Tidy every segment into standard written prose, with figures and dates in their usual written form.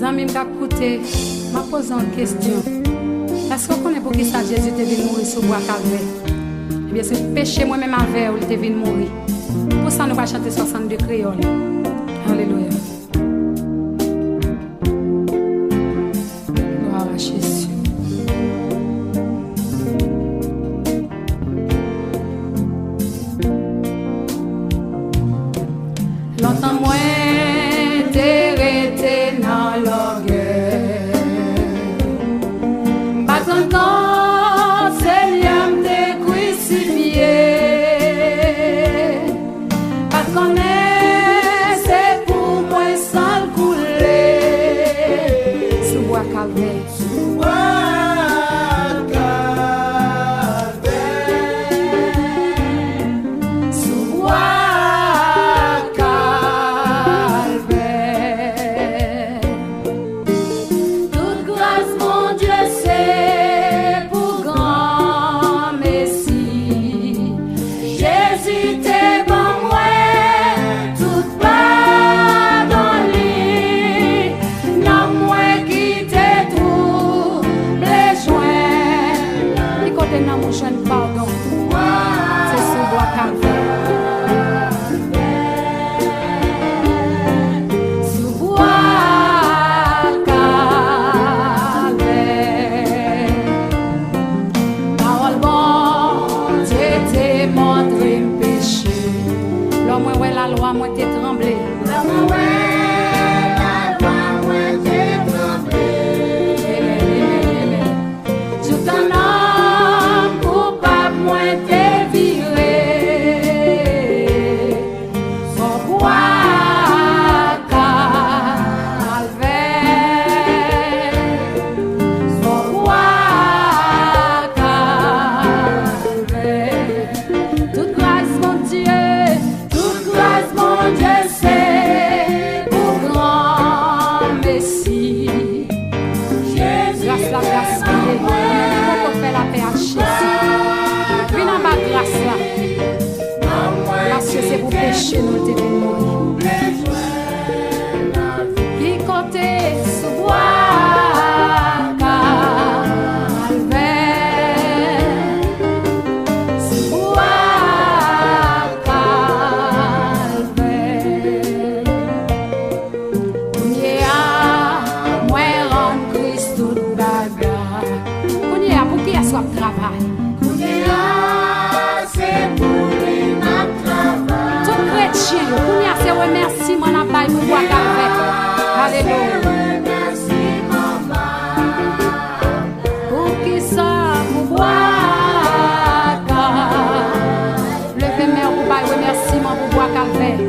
amis m'ont écouté, m'a posé une question. Est-ce qu'on connaît pour qui ça Jésus est venu mourir sur bois Calvaire? Eh bien, c'est péché moi-même avec où il est venu mourir. Pour ça, nous va chanter 62 créoles. Alléluia. Gloire à Jésus. Longtemps moi t'es resté dans l'orgueil. Battant quand Seigneur m'te crucifié. Pas connaître c'est pour moi sans couler. Sous bois Calvaire. Pardon, c'est sous bois Calvaire. Sous bois Calvaire. Parole bon, Dieu t'es montré le péché. L'homme ouais la loi, moi t'es tremblé. L'homme ouais la loi, moi t'es tremblé. Tout un homme coupable, moi t'es viré. Son bois Calvaire. Son bois Calvaire. Toute grâce mon Dieu, toute grâce mon Dieu, c'est pour grand Messie. Jésus, grâce la grâce qui est, on fait la paix à Jésus. Puis dans ma grâce là, parce que c'est pour pécher nous te venons mourir. Qui côté sous bois Calvaire, sous bois Calvaire. Kounyé a moi rend Christ toute bagarre. Kounyé a pour qui a soit travail. C'est pour lui notre travail. Tout chrétien, kounya c'est remerciement n'a pas pour bois Calvaire. Alléluia. Pour qui ça pour bois Calvaire. Levez main pour bail remerciement pour bois Calvaire.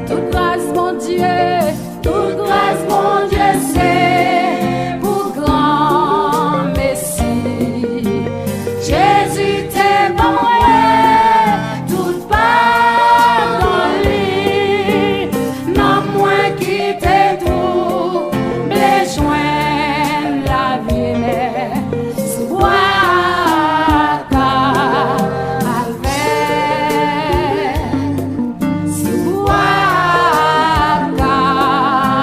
Toute grâce mon Dieu, toute grâce mon Dieu, c'est pour grand Messie. Jésus t'aime moi, toute part dans lui. Non moins qui t'est tout, les joints la vie mais sous bois Calvaire, sous bois Calvaire.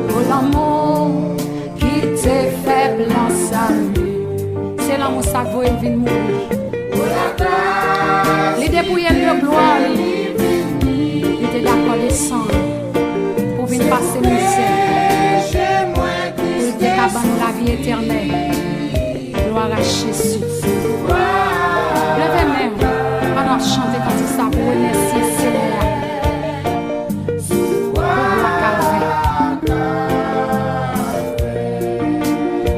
Pour l'amour qui t'est faible en salut, c'est l'amour sacré qui vient mourir. Les dépouiller de gloire, il était d'accord descendre pour venir passer misère, pour décabaner la vie éternelle. Gloire à Jésus. Levez main, allons chanter quand ça pour remercier le Seigneur. Pour bois Calvaire.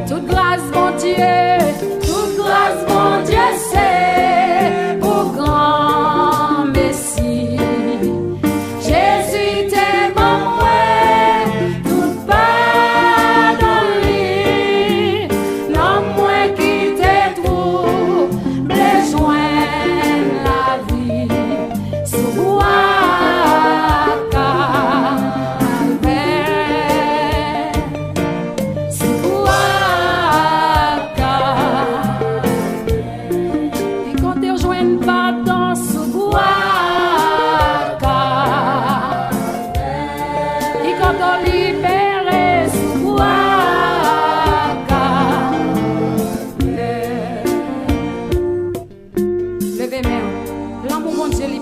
Toute grâce mon Dieu, toute grâce mon Dieu, c'est pour grand Messie. Jésus t'aime moi, toute part dans lui. Non moins qui t'est trop,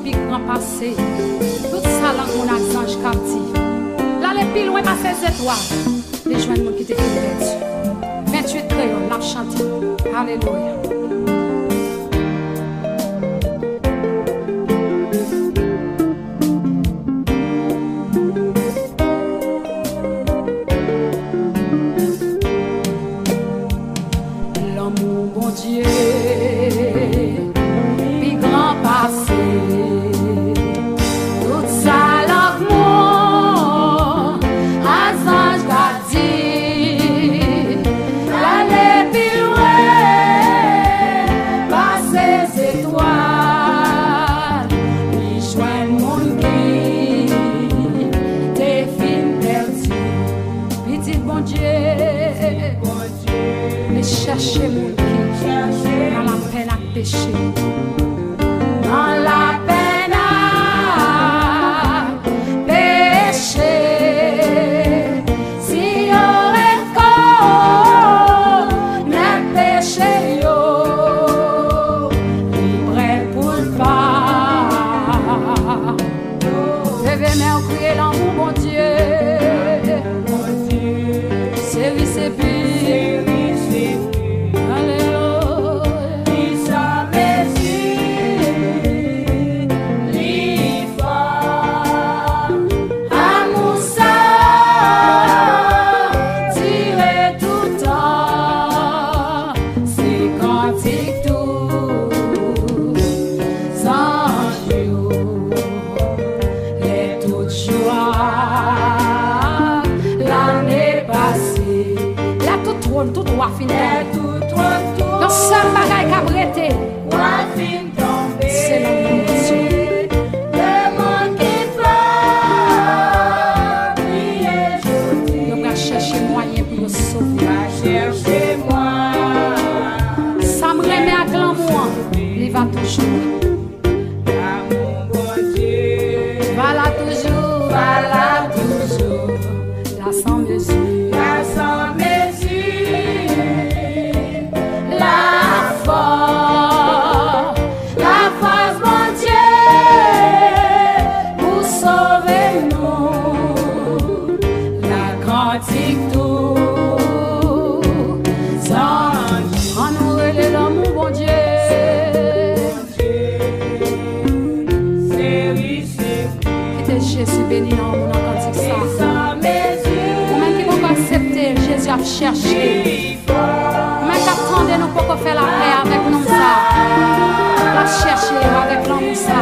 puis grand passé. Tout ça là mon ange captif. Là les plus loin passer ces étoiles. Les joints monde qui te fait 28 crayons, l'a chanté. Alléluia. L'amour, bon Dieu, puis grand passé. Tout ça, l'amour, un ange gardé. L'aller plus loin, passer ses étoiles. Puis joindre mon qui, t'es fin perdu. Petit bon Dieu. Mais cherchez mon qui dans la peine à pécher, dans la peine à pécher. Si on est même péché, libre pour le pas. Levez main, criez l'amour, mon Dieu. Service et puis. Tout droit fin tombé. Le seul bagage qui a prêté, c'est l'amour de Dieu. Le monde qui pleure, il va chercher moyen pour le sauver. Ça me remet à glamour, il va toujours. Va là toujours, là sans mesure. Jésus béni dans mon cantique ça. Ou même qui vont accepter Jésus a cherché. Même qu'attendez nous pour faire la paix avec nous ça. La chercher avec l'amour ça.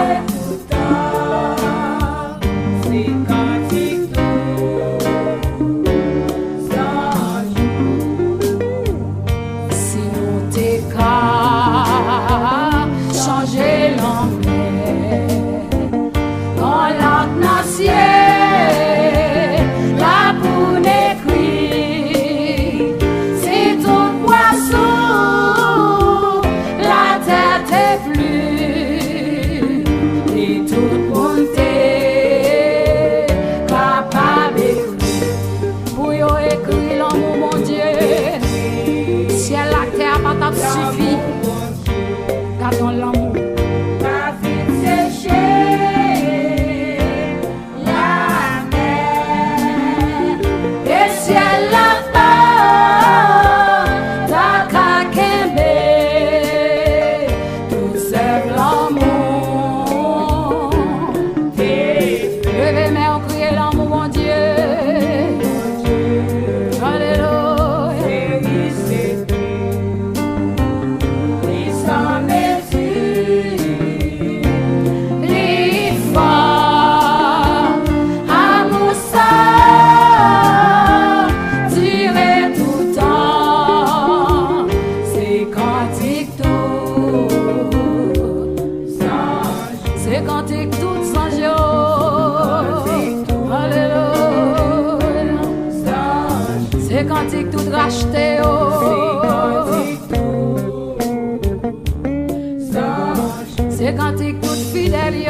Si nous t'es qu'à changer l'anglais. Là pour n'écrire, c'est ton poisson, la tête est plus, et tout le monde est capable d'écrire. Pour y écrire l'amour, mon Dieu, ciel la terre pas t'a suffi, gardons l'amour. C'est cantique tout sans jour. Alléluia. C'est cantique tout racheté. C'est cantique tout fidèle.